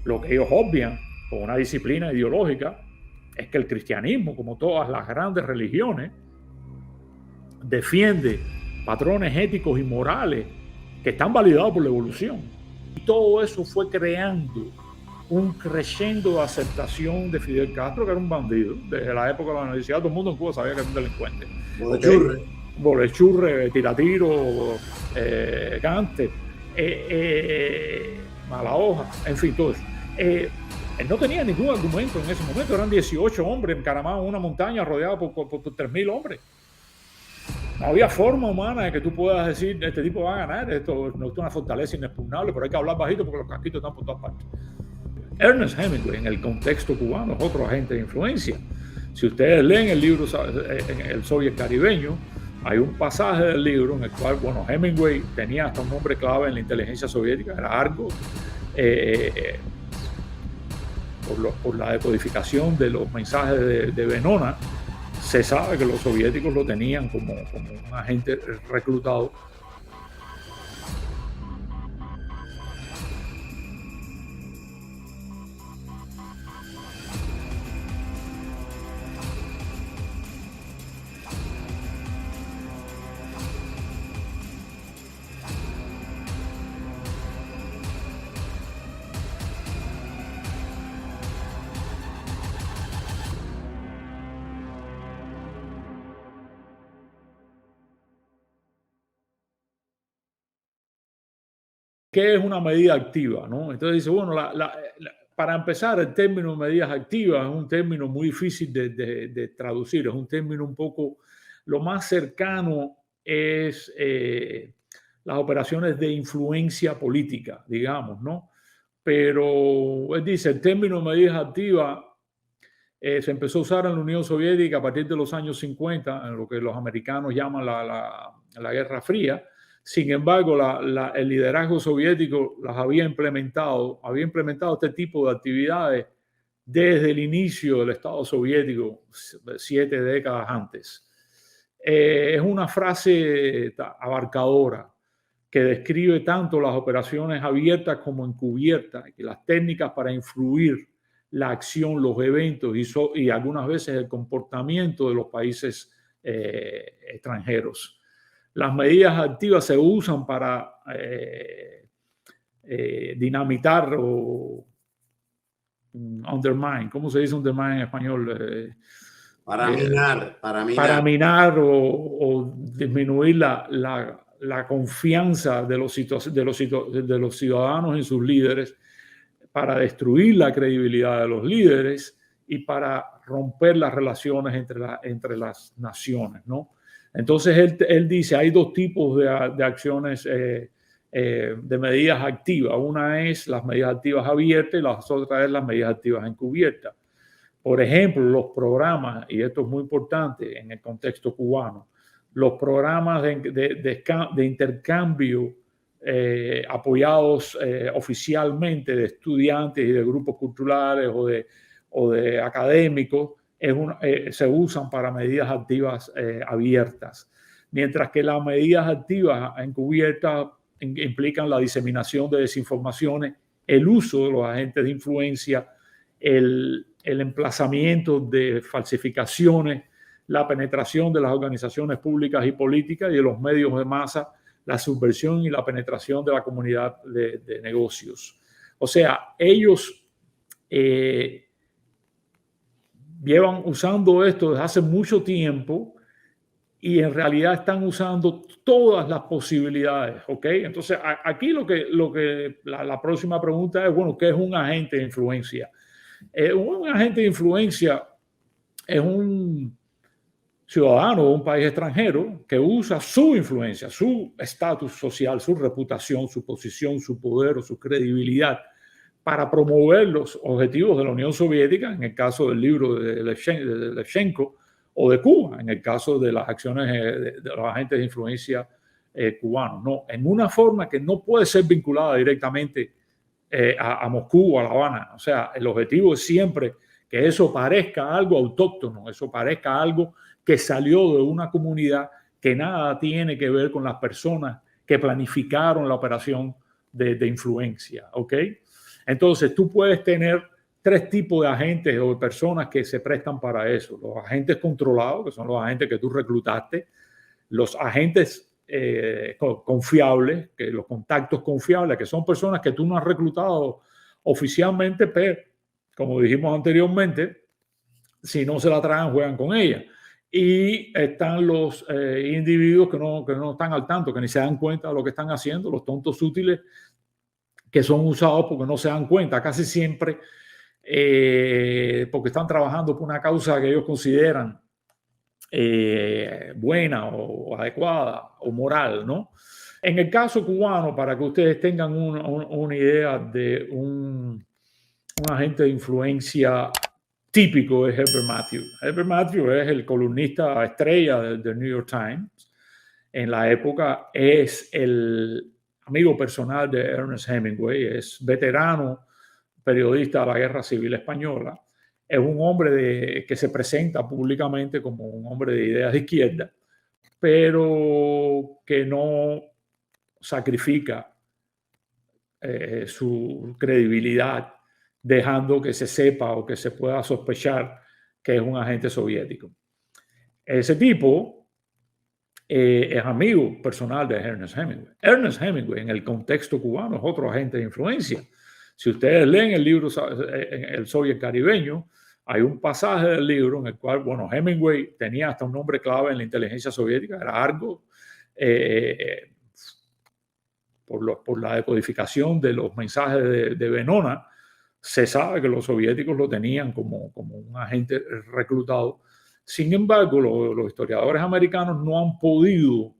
Lo que ellos obvian con una disciplina ideológica es que el cristianismo, como todas las grandes religiones, defiende patrones éticos y morales que están validados por la evolución. Y todo eso fue creando un crescendo de aceptación de Fidel Castro, que era un bandido. Desde la época de la universidad, todo el mundo en Cuba sabía que era un delincuente. Bolechurre. Bolechurre, tiratiro, gante, mala hoja, en fin, todo eso. Él no tenía ningún argumento en ese momento. Eran 18 hombres encaramados en una montaña rodeada por 3.000 hombres. No había forma humana de que tú puedas decir, este tipo va a ganar, esto no es una fortaleza inexpugnable, pero hay que hablar bajito porque los casquitos están por todas partes. Ernest Hemingway, en el contexto cubano, es otro agente de influencia. Si ustedes leen el libro El Soviet Caribeño, hay un pasaje del libro en el cual, bueno, Hemingway tenía hasta un nombre clave en la inteligencia soviética, era Argo, por la decodificación de los mensajes de Venona. Se sabe que los soviéticos lo tenían como un agente reclutado. ¿Qué es una medida activa? ¿No? Entonces dice, bueno, para empezar, el término medidas activas es un término muy difícil de traducir, es un término un poco, lo más cercano es las operaciones de influencia política, digamos, ¿no? Pero él dice, el término medidas activas se empezó a usar en la Unión Soviética a partir de los años 50, en lo que los americanos llaman la Guerra Fría. Sin embargo, el liderazgo soviético las había implementado este tipo de actividades desde el inicio del Estado soviético, 7 décadas antes. Es una frase abarcadora que describe tanto las operaciones abiertas como encubiertas y las técnicas para influir la acción, los eventos y algunas veces el comportamiento de los países extranjeros. Las medidas activas se usan para dinamitar o undermine. ¿Cómo se dice undermine en español? Para minar. Para minar o disminuir la confianza de los ciudadanos en sus líderes, para destruir la credibilidad de los líderes y para romper las relaciones entre las naciones, ¿no? Entonces él dice, hay dos tipos de acciones, de medidas activas. Una es las medidas activas abiertas y la otra es las medidas activas encubiertas. Por ejemplo, los programas, y esto es muy importante en el contexto cubano, los programas de intercambio apoyados oficialmente de estudiantes y de grupos culturales o de académicos se usan para medidas activas abiertas, mientras que las medidas activas encubiertas implican la diseminación de desinformaciones, el uso de los agentes de influencia, el emplazamiento de falsificaciones, la penetración de las organizaciones públicas y políticas y de los medios de masa, la subversión y la penetración de la comunidad de negocios. O sea, ellos llevan usando esto desde hace mucho tiempo y en realidad están usando todas las posibilidades, ¿ok? Entonces, aquí la próxima pregunta es, bueno, ¿qué es un agente de influencia? Un agente de influencia es un ciudadano de un país extranjero que usa su influencia, su estatus social, su reputación, su posición, su poder o su credibilidad para promover los objetivos de la Unión Soviética, en el caso del libro de Levchenko, o de Cuba, en el caso de las acciones de los agentes de influencia cubanos, ¿no? En una forma que no puede ser vinculada directamente a Moscú o a La Habana. O sea, el objetivo es siempre que eso parezca algo autóctono, eso parezca algo que salió de una comunidad que nada tiene que ver con las personas que planificaron la operación de influencia, ¿ok? Entonces, tú puedes tener tres tipos de agentes o de personas que se prestan para eso. Los agentes controlados, que son los agentes que tú reclutaste, los agentes confiables, que los contactos confiables, que son personas que tú no has reclutado oficialmente, pero como dijimos anteriormente, si no se la tragan, juegan con ella. Y están los individuos que no están al tanto, que ni se dan cuenta de lo que están haciendo, los tontos útiles que son usados porque no se dan cuenta, casi siempre porque están trabajando por una causa que ellos consideran buena o adecuada o moral, ¿no? En el caso cubano, para que ustedes tengan una idea de un agente de influencia típico, es Herbert Matthews. Herbert Matthews es el columnista estrella del New York Times. En la época es el amigo personal de Ernest Hemingway, es veterano periodista de la Guerra Civil Española. Es un hombre que se presenta públicamente como un hombre de ideas de izquierda, pero que no sacrifica su credibilidad dejando que se sepa o que se pueda sospechar que es un agente soviético. Ese tipo es amigo personal de Ernest Hemingway. Ernest Hemingway, en el contexto cubano, es otro agente de influencia. Si ustedes leen el libro El Soviet Caribeño, hay un pasaje del libro en el cual, bueno, Hemingway tenía hasta un nombre clave en la inteligencia soviética, era Argo, por la decodificación de los mensajes de Venona. Se sabe que los soviéticos lo tenían como un agente reclutado. Sin embargo, los historiadores americanos no han podido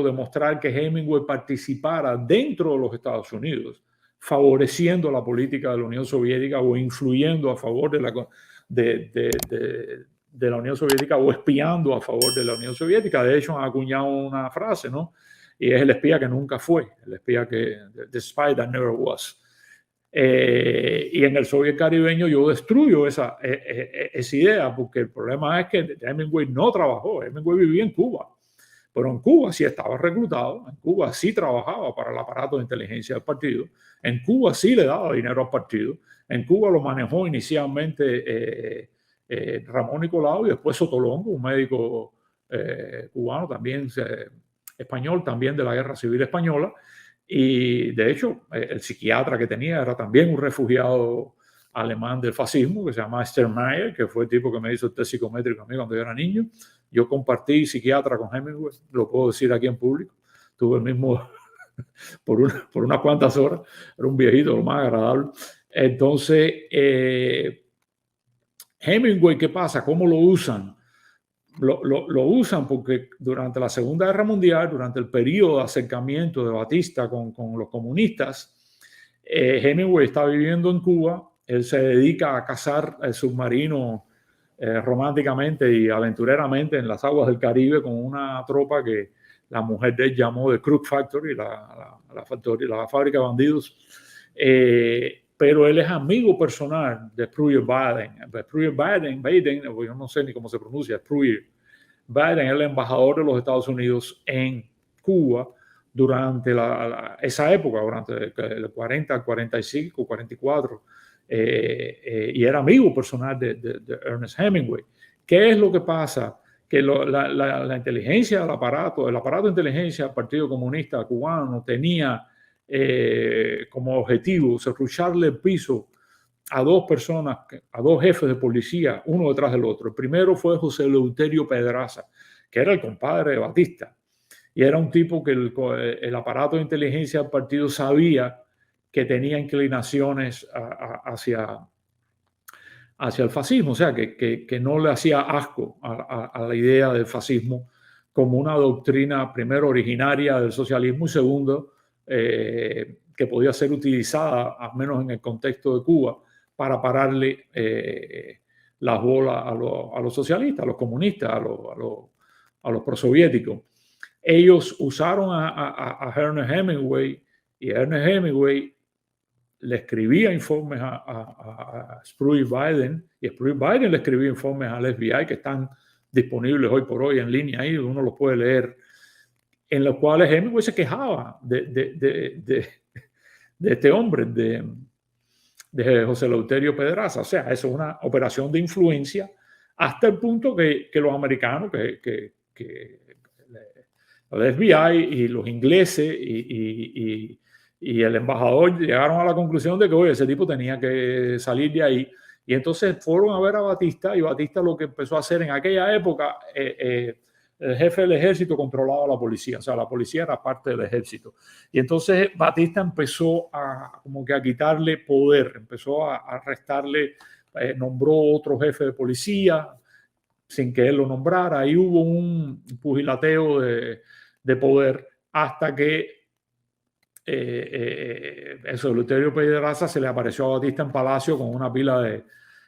demostrar que Hemingway participara dentro de los Estados Unidos, favoreciendo la política de la Unión Soviética o influyendo a favor de la Unión Soviética o espiando a favor de la Unión Soviética. De hecho, han acuñado una frase, ¿no? Y es el espía que nunca fue, el espía the spy that never was. Y en el Soviet Caribeño yo destruyo esa idea, porque el problema es que Hemingway no trabajó, Hemingway vivía en Cuba, pero en Cuba sí estaba reclutado, en Cuba sí trabajaba para el aparato de inteligencia del partido, en Cuba sí le daba dinero al partido, en Cuba lo manejó inicialmente Ramón Nicolau y después Sotolongo, un médico cubano también, español también de la Guerra Civil Española. Y de hecho, el psiquiatra que tenía era también un refugiado alemán del fascismo que se llama Sternmeier, que fue el tipo que me hizo el test psicométrico a mí cuando yo era niño. Yo compartí psiquiatra con Hemingway, lo puedo decir aquí en público. Tuve el mismo por unas cuantas horas. Era un viejito, lo más agradable. Entonces, Hemingway, ¿qué pasa? ¿Cómo lo usan? Lo usan porque durante la Segunda Guerra Mundial, durante el periodo de acercamiento de Batista con los comunistas, Hemingway está viviendo en Cuba. Él se dedica a cazar el submarino románticamente y aventureramente en las aguas del Caribe con una tropa que la mujer de él llamó The Crook Factory, la fábrica de bandidos. Pero él es amigo personal de Spruill Baden, yo no sé ni cómo se pronuncia, Spruill Baden, el embajador de los Estados Unidos en Cuba durante esa época, durante el 40, 45, 44, y era amigo personal de Ernest Hemingway. ¿Qué es lo que pasa? Que la inteligencia del aparato, el aparato de inteligencia del Partido Comunista Cubano tenía como objetivo serrucharle el piso a dos personas, a dos jefes de policía, uno detrás del otro. El primero fue José Eleuterio Pedraza, que era el compadre de Batista, y era un tipo que el aparato de inteligencia del partido sabía que tenía inclinaciones hacia el fascismo, o sea, que no le hacía asco a la idea del fascismo como una doctrina, primero, originaria del socialismo y segundo, que podía ser utilizada, al menos en el contexto de Cuba, para pararle las bolas a los socialistas, a los comunistas, a los prosoviéticos. Ellos usaron a Ernest Hemingway y Ernest Hemingway le escribía informes a Spruill Baden y Spruill Baden le escribía informes al FBI que están disponibles hoy por hoy en línea, ahí uno los puede leer, en los cuales Hemingway se quejaba de este hombre, de José Eleuterio Pedraza. O sea, eso es una operación de influencia hasta el punto que los americanos, el FBI y los ingleses y el embajador llegaron a la conclusión de que, oye, ese tipo tenía que salir de ahí. Y entonces fueron a ver a Batista, y Batista lo que empezó a hacer en aquella época, el jefe del ejército controlaba a la policía, o sea, la policía era parte del ejército. Y entonces Batista empezó como que a quitarle poder, empezó a restarle, nombró otro jefe de policía sin que él lo nombrara. Ahí hubo un pugilateo de poder hasta que el Eleuterio Pedraza se le apareció a Batista en Palacio con una pila de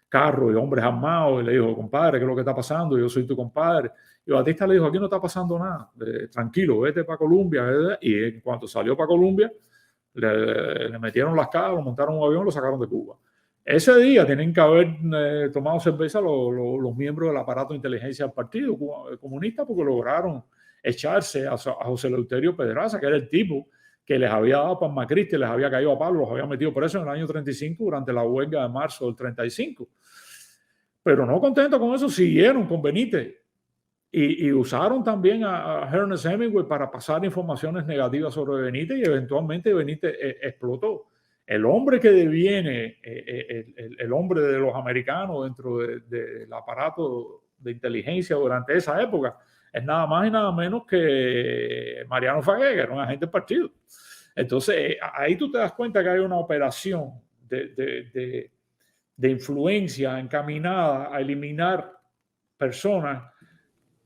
carros y hombres armados y le dijo, compadre, ¿qué es lo que está pasando? Yo soy tu compadre. Y Batista le dijo, aquí no está pasando nada, tranquilo, vete para Colombia. Y en cuanto salió para Colombia, le metieron las caras, lo montaron en un avión, lo sacaron de Cuba. Ese día tienen que haber tomado cerveza los miembros del aparato de inteligencia del Partido Comunista, porque lograron echarse a José Eleuterio Pedraza, que era el tipo que les había dado Palma Cristi, les había caído a palo, los había metido presos en el año 35 durante la huelga de marzo del 35. Pero no contentos con eso, siguieron con Benítez y usaron también a Ernest Hemingway para pasar informaciones negativas sobre Benítez, y eventualmente Benítez explotó. El hombre que deviene el hombre de los americanos dentro del aparato de inteligencia durante esa época es nada más y nada menos que Mariano Fagué, que era un agente del partido. Entonces, ahí tú te das cuenta que hay una operación de influencia encaminada a eliminar personas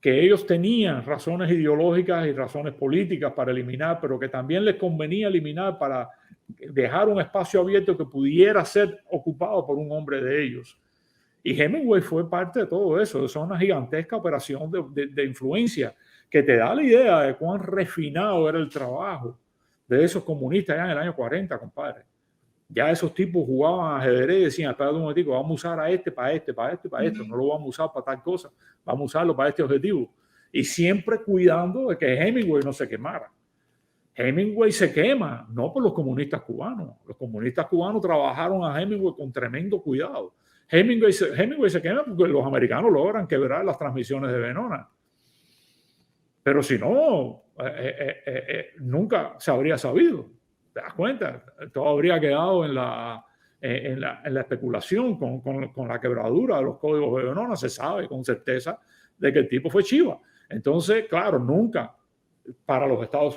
que ellos tenían razones ideológicas y razones políticas para eliminar, pero que también les convenía eliminar para dejar un espacio abierto que pudiera ser ocupado por un hombre de ellos. Y Hemingway fue parte de todo eso. Es una gigantesca operación de influencia que te da la idea de cuán refinado era el trabajo de esos comunistas ya en el año 40, compadre. Ya esos tipos jugaban ajedrez y decían, espérate un momentico, vamos a usar a este para este, para este, para esto. No lo vamos a usar para tal cosa, vamos a usarlo para este objetivo. Y siempre cuidando de que Hemingway no se quemara. Hemingway se quema, no por los comunistas cubanos. Los comunistas cubanos trabajaron a Hemingway con tremendo cuidado. Hemingway se quema porque los americanos logran quebrar las transmisiones de Venona. Pero si no, nunca se habría sabido. ¿Te das cuenta? Todo habría quedado en la especulación con la quebradura de los códigos de Venona. Se sabe con certeza de que el tipo fue chiva. Entonces, claro, nunca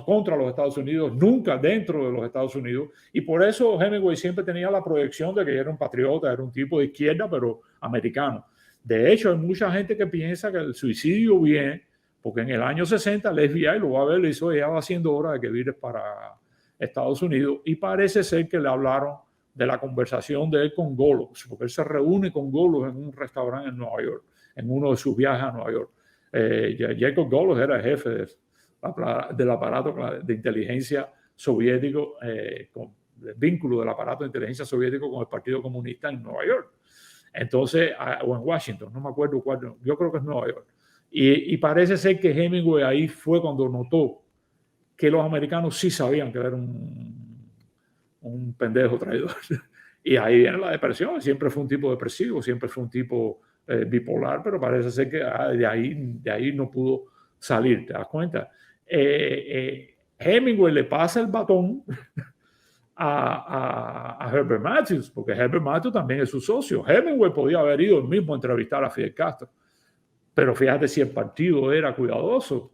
contra los Estados Unidos, nunca dentro de los Estados Unidos. Y por eso Hemingway siempre tenía la proyección de que era un patriota, era un tipo de izquierda, pero americano. De hecho, hay mucha gente que piensa que el suicidio viene porque en el año 60 el FBI lo va a ver, le hizo, ya va siendo hora de que vires para Estados Unidos, y parece ser que le hablaron de la conversación de él con Golos, porque él se reúne con Golos en un restaurante en Nueva York, en uno de sus viajes a Nueva York. Jacob Golos era el jefe del aparato de inteligencia soviético, con el vínculo del aparato de inteligencia soviético con el Partido Comunista en Nueva York. Entonces, o en Washington, no me acuerdo cuál, yo creo que es Nueva York. Y parece ser que Hemingway ahí fue cuando notó que los americanos sí sabían que era un pendejo traidor. Y ahí viene la depresión. Siempre fue un tipo depresivo, siempre fue un tipo bipolar, pero parece ser que de ahí no pudo salir. ¿Te das cuenta? Hemingway le pasa el batón a Herbert Matthews, porque Herbert Matthews también es su socio. Hemingway podía haber ido él mismo a entrevistar a Fidel Castro, pero fíjate si el partido era cuidadoso,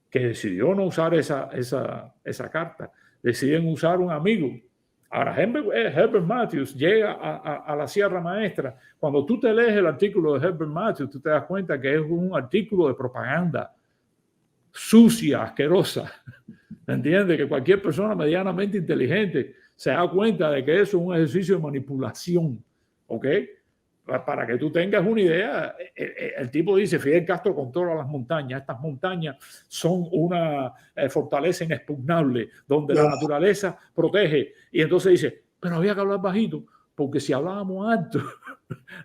que decidió no usar esa carta. Deciden usar un amigo. Ahora, Herbert Matthews llega a la Sierra Maestra. Cuando tú te lees el artículo de Herbert Matthews, tú te das cuenta que es un artículo de propaganda sucia, asquerosa. ¿Entiendes? Que cualquier persona medianamente inteligente se da cuenta de que eso es un ejercicio de manipulación. ¿Ok? Para que tú tengas una idea, el tipo dice, Fidel Castro controla las montañas. Estas montañas son una fortaleza inexpugnable, donde la naturaleza protege. Y entonces dice, pero había que hablar bajito, porque si hablábamos alto,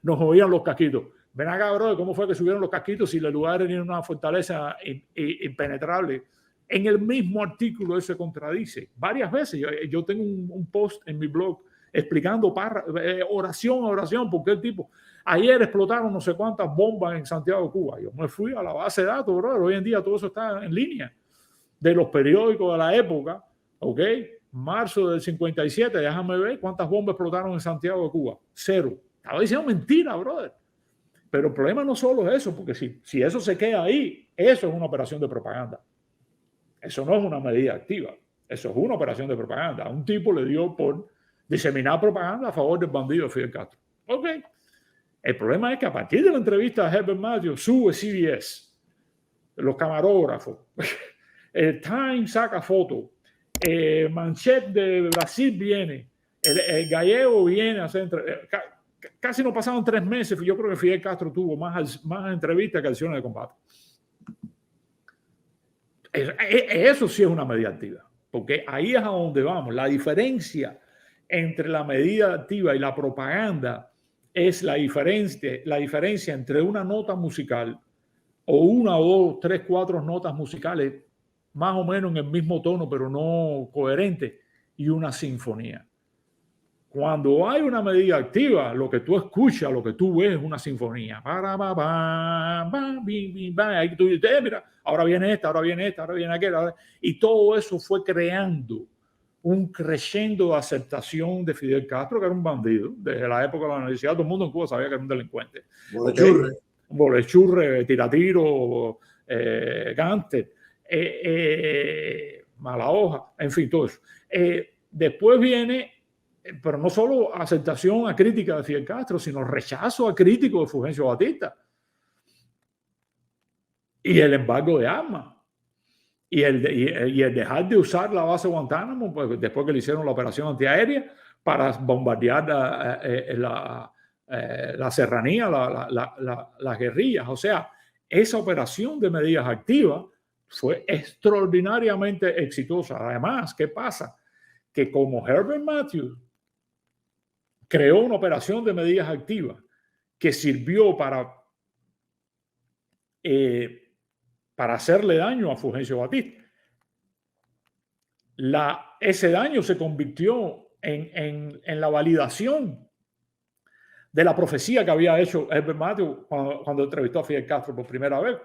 nos oían los casquitos. Ven acá, bro, ¿cómo fue que subieron los casquitos si el lugar era una fortaleza impenetrable? En el mismo artículo él se contradice varias veces. Yo tengo un post en mi blog explicando oración a oración, porque el tipo, ayer explotaron no sé cuántas bombas en Santiago de Cuba. Yo me fui a la base de datos, brother. Hoy en día todo eso está en línea, de los periódicos de la época, ¿ok? Marzo del 57, déjame ver cuántas bombas explotaron en Santiago de Cuba. 0. Estaba diciendo mentira, brother. Pero el problema no solo es eso, porque si eso se queda ahí, eso es una operación de propaganda. Eso no es una medida activa. Eso es una operación de propaganda. A un tipo le dio por diseminar propaganda a favor del bandido Fidel Castro. Ok. El problema es que a partir de la entrevista de Herbert Matthews sube CBS, los camarógrafos, el Times saca fotos, Manchette de Brasil viene, el gallego viene a hacer casi no pasaron 3 meses. Yo creo que Fidel Castro tuvo más entrevistas que acciones de combate. Eso sí es una medida activa, porque ahí es a donde vamos. La diferencia entre la medida activa y la propaganda es la diferencia entre una nota musical o 1, 2, 3, 4 notas musicales más o menos en el mismo tono pero no coherente y una sinfonía. Cuando hay una medida activa, lo que tú escuchas, lo que tú ves es una sinfonía. Ahí tú dices, mira, ahora viene esta, ahora viene esta, ahora viene aquella. Y todo eso fue creando un crescendo de aceptación de Fidel Castro, que era un bandido. Desde la época de la universidad, todo el mundo en Cuba sabía que era un delincuente. Bolechurre. Bolechurre, tiratiro, gánster, mala hoja, en fin, todo eso. Después viene... pero no solo aceptación a crítica de Fidel Castro, sino rechazo a crítico de Fulgencio Batista. Y el embargo de armas. Y el dejar de usar la base Guantánamo, pues, después que le hicieron la operación antiaérea, para bombardear la serranía, las guerrillas. O sea, esa operación de medidas activas fue extraordinariamente exitosa. Además, ¿qué pasa? Que como Herbert Matthews creó una operación de medidas activas que sirvió para hacerle daño a Fulgencio Batista. Ese daño se convirtió en la validación de la profecía que había hecho Herbert Matthews cuando entrevistó a Fidel Castro por primera vez.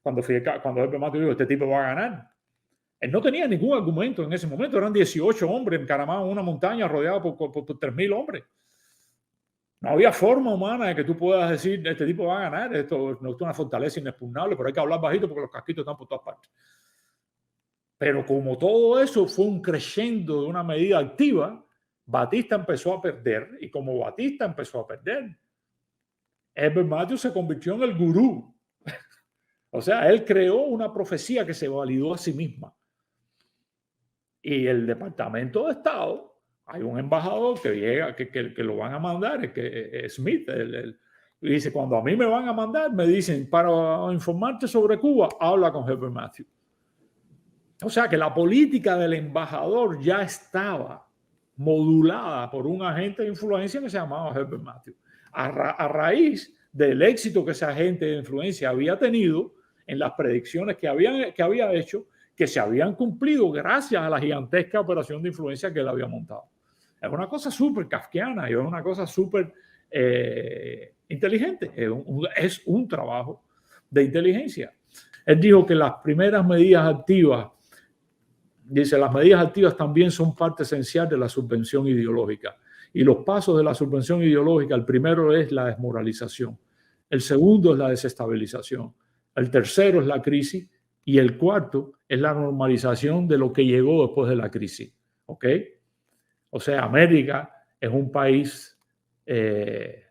Cuando Herbert Matthews dijo, este tipo va a ganar. Él no tenía ningún argumento en ese momento. Eran 18 hombres encaramados en una montaña rodeada por 3.000 hombres. No había forma humana de que tú puedas decir, este tipo va a ganar, esto no es una fortaleza inexpugnable, pero hay que hablar bajito porque los casquitos están por todas partes. Pero como todo eso fue un crescendo de una medida activa, Batista empezó a perder, y como Batista empezó a perder, Herbert Matthews se convirtió en el gurú. O sea, él creó una profecía que se validó a sí misma. Y el Departamento de Estado, hay un embajador que llega, que lo van a mandar, que Smith, y dice, cuando a mí me van a mandar, me dicen, para informarte sobre Cuba, habla con Herbert Matthews. O sea que la política del embajador ya estaba modulada por un agente de influencia que se llamaba Herbert Matthews. A raíz del éxito que ese agente de influencia había tenido en las predicciones que había hecho, que se habían cumplido gracias a la gigantesca operación de influencia que él había montado. Es una cosa súper kafkiana y es una cosa súper inteligente. Es un trabajo de inteligencia. Él dijo que las primeras medidas activas, dice, las medidas activas también son parte esencial de la subvención ideológica. Y los pasos de la subvención ideológica, el primero es la desmoralización. El segundo es la desestabilización. El tercero es la crisis. Y el cuarto es la normalización de lo que llegó después de la crisis. ¿Ok? O sea, América es un país de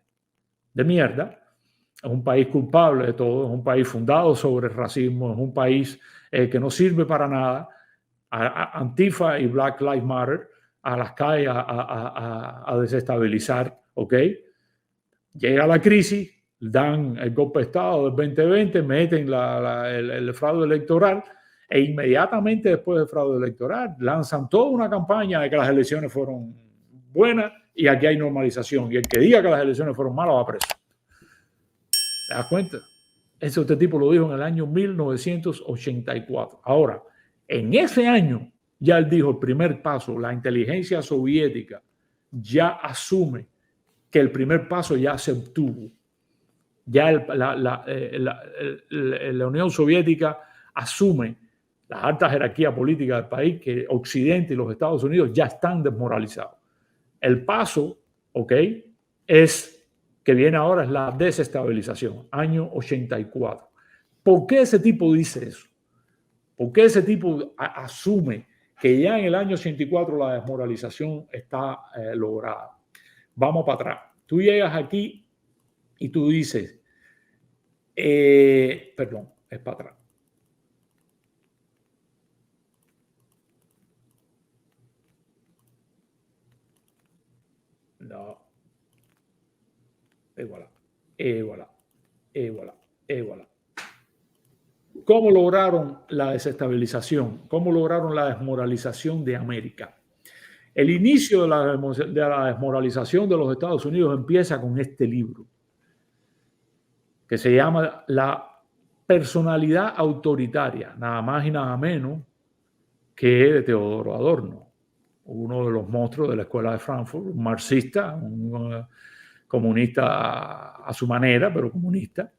mierda, es un país culpable de todo, es un país fundado sobre el racismo, es un país que no sirve para nada. Antifa y Black Lives Matter a las calles a desestabilizar, ¿ok? Llega la crisis, dan el golpe de Estado del 2020, meten el fraude electoral e inmediatamente después del fraude electoral lanzan toda una campaña de que las elecciones fueron buenas y aquí hay normalización. Y el que diga que las elecciones fueron malas va preso. ¿Te das cuenta? Este tipo lo dijo en el año 1984. Ahora, En ese año, ya él dijo, el primer paso, la inteligencia soviética ya asume que el primer paso ya se obtuvo. Ya la Unión Soviética asume la alta jerarquía política del país que Occidente y los Estados Unidos ya están desmoralizados. El paso, ¿ok?, es que viene ahora es la desestabilización, año 84. ¿Por qué ese tipo dice eso? ¿Por qué ese tipo asume que ya en el año 84 la desmoralización está lograda? Vamos para atrás. Tú llegas aquí y tú dices, perdón, es para atrás. No. Et voilà. Et voilà. Et voilà. Et voilà. ¿Cómo lograron la desestabilización? ¿Cómo lograron la desmoralización de América? El inicio de la desmoralización de los Estados Unidos empieza con este libro, que se llama La personalidad autoritaria, nada más y nada menos que de Teodoro Adorno, uno de los monstruos de la escuela de Frankfurt, un marxista, un comunista a su manera, pero comunista,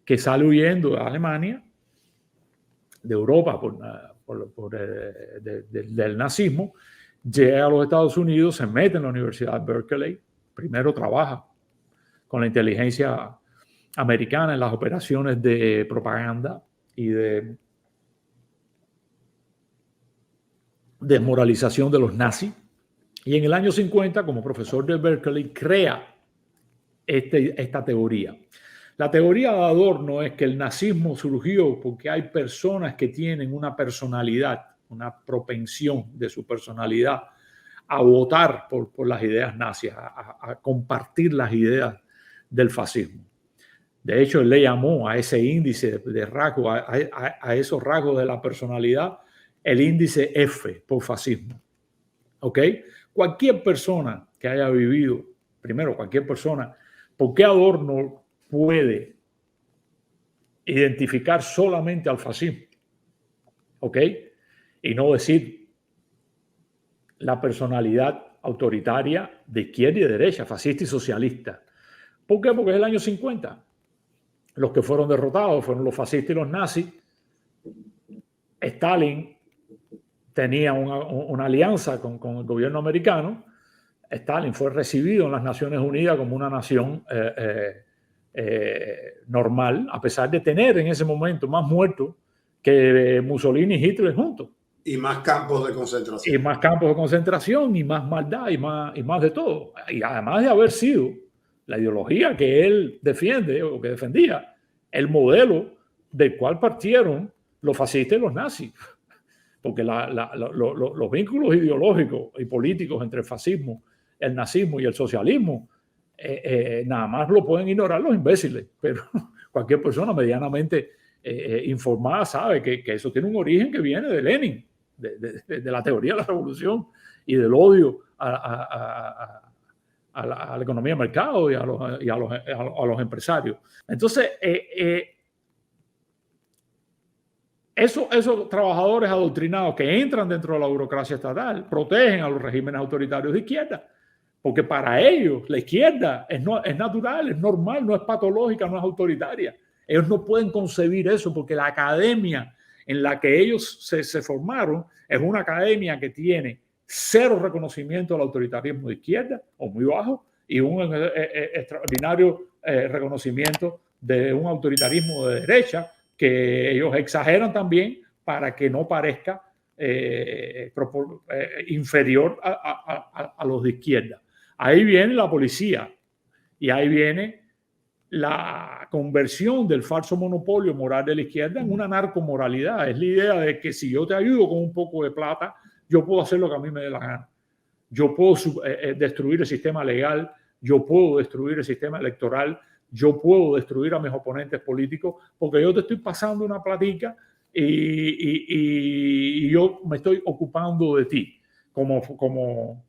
que sale huyendo de Alemania, de Europa, del nazismo, llega a los Estados Unidos, se mete en la Universidad de Berkeley, primero trabaja con la inteligencia americana en las operaciones de propaganda y de desmoralización de los nazis, y en el año 50, como profesor de Berkeley, crea esta teoría. La teoría de Adorno es que el nazismo surgió porque hay personas que tienen una personalidad, una propensión de su personalidad a votar por las ideas nazis, a compartir las ideas del fascismo. De hecho, él le llamó a ese índice de rasgos, a esos rasgos de la personalidad, el índice F por fascismo. ¿Ok? Cualquier persona que haya vivido, primero, cualquier persona, ¿por qué Adorno puede identificar solamente al fascismo? ¿Ok? Y no decir la personalidad autoritaria de izquierda y de derecha, fascista y socialista. ¿Por qué? Porque es el año 50. Los que fueron derrotados fueron los fascistas y los nazis. Stalin tenía una alianza con el gobierno americano. Stalin fue recibido en las Naciones Unidas como una nación normal, a pesar de tener en ese momento más muertos que Mussolini y Hitler juntos. Y más campos de concentración. Y más campos de concentración, y más maldad, y más de todo. Y además de haber sido la ideología que él defiende o que defendía, el modelo del cual partieron los fascistas y los nazis. Porque los vínculos ideológicos y políticos entre el fascismo, el nazismo y el socialismo, nada más lo pueden ignorar los imbéciles, pero cualquier persona medianamente informada sabe que eso tiene un origen que viene de Lenin, de la teoría de la revolución y del odio a la economía de mercado y a los empresarios. Entonces, esos trabajadores adoctrinados que entran dentro de la burocracia estatal protegen a los regímenes autoritarios de izquierda, porque para ellos la izquierda es natural, es normal, no es patológica, no es autoritaria. Ellos no pueden concebir eso porque la academia en la que ellos se formaron es una academia que tiene cero reconocimiento del autoritarismo de izquierda o muy bajo y un extraordinario reconocimiento de un autoritarismo de derecha que ellos exageran también para que no parezca inferior a los de izquierda. Ahí viene la policía y ahí viene la conversión del falso monopolio moral de la izquierda en una narcomoralidad. Es la idea de que si yo te ayudo con un poco de plata, yo puedo hacer lo que a mí me dé la gana. Yo puedo destruir el sistema legal, yo puedo destruir el sistema electoral, yo puedo destruir a mis oponentes políticos porque yo te estoy pasando una platica y yo me estoy ocupando de ti. Como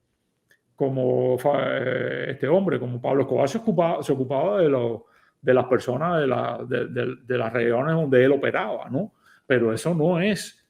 este hombre, como Pablo Escobar se ocupaba de las personas de las regiones donde él operaba, ¿no? Pero eso no es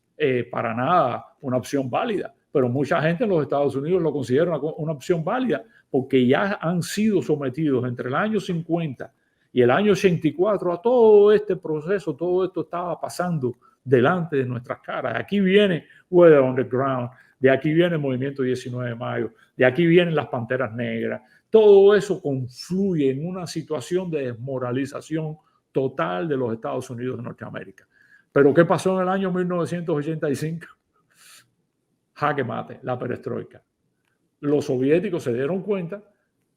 para nada una opción válida, pero mucha gente en los Estados Unidos lo considera una opción válida porque ya han sido sometidos entre el año 50 y el año 84 a todo este proceso. Todo esto estaba pasando delante de nuestras caras. Aquí viene Weather on the Ground, de aquí viene el movimiento 19 de mayo, de aquí vienen las Panteras Negras. Todo eso confluye en una situación de desmoralización total de los Estados Unidos de Norteamérica. Pero ¿qué pasó en el año 1985? Jaque mate, la perestroika. Los soviéticos se dieron cuenta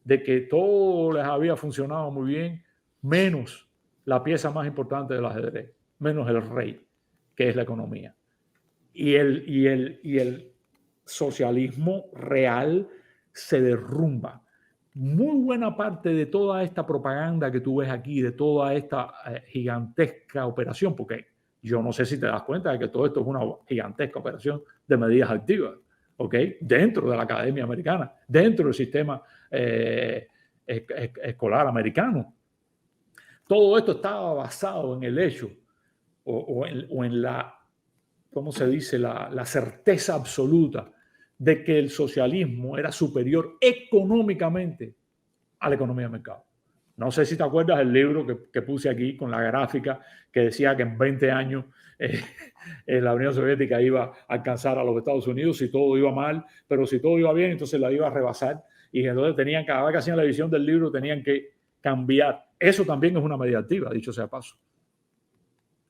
de que todo les había funcionado muy bien, menos la pieza más importante del ajedrez, menos el rey, que es la economía. Y el socialismo real se derrumba. Muy buena parte de toda esta propaganda que tú ves aquí, de toda esta gigantesca operación, porque yo no sé si te das cuenta de que todo esto es una gigantesca operación de medidas activas, ¿ok? Dentro de la academia americana, dentro del sistema escolar americano. Todo esto estaba basado en el hecho o en la, ¿cómo se dice?, la certeza absoluta de que el socialismo era superior económicamente a la economía de mercado. No sé si te acuerdas del libro que puse aquí con la gráfica que decía que en 20 años la Unión Soviética iba a alcanzar a los Estados Unidos si todo iba mal, pero si todo iba bien, entonces la iba a rebasar. Y entonces tenían, cada vez que hacían la edición del libro, tenían que cambiar. Eso también es una medida activa, dicho sea paso.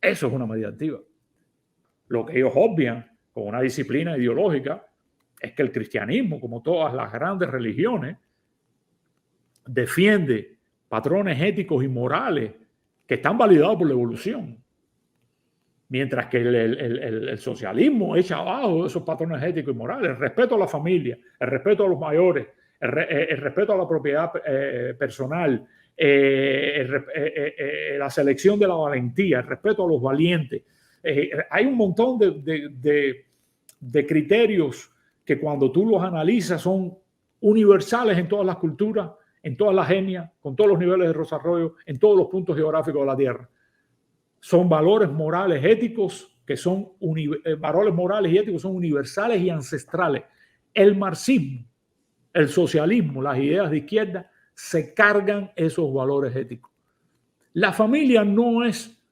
Eso es una medida activa. Lo que ellos obvian con una disciplina ideológica es que el cristianismo, como todas las grandes religiones, defiende patrones éticos y morales que están validados por la evolución. Mientras que el socialismo echa abajo esos patrones éticos y morales, el respeto a la familia, el respeto a los mayores, el respeto a la propiedad personal, la selección de la valentía, el respeto a los valientes. Hay un montón de criterios que cuando tú los analizas son universales en todas las culturas, en todas las etnias, con todos los niveles de desarrollo, en todos los puntos geográficos de la Tierra. Son valores morales éticos que son valores morales y éticos son universales y ancestrales. El marxismo, el socialismo, las ideas de izquierda se cargan esos valores éticos. La familia no es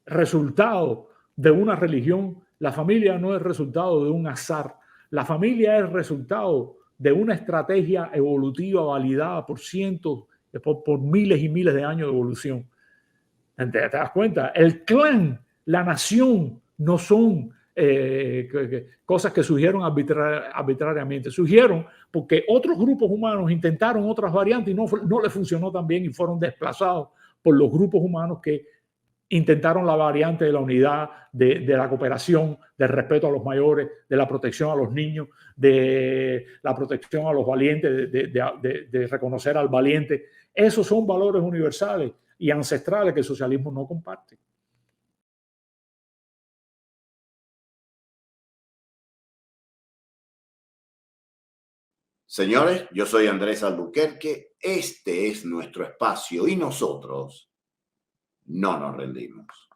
resultado de una religión, la familia no es resultado de un azar, la familia es resultado de una estrategia evolutiva validada por cientos, por miles y miles de años de evolución. ¿Te das cuenta? El clan, la nación, no son cosas que surgieron arbitrariamente. Surgieron porque otros grupos humanos intentaron otras variantes y no les funcionó tan bien y fueron desplazados por los grupos humanos que intentaron la variante de la unidad, de la cooperación, del respeto a los mayores, de la protección a los niños, de la protección a los valientes, de reconocer al valiente. Esos son valores universales y ancestrales que el socialismo no comparte. Señores, yo soy Andrés Albuquerque, este es nuestro espacio y nosotros no nos rendimos.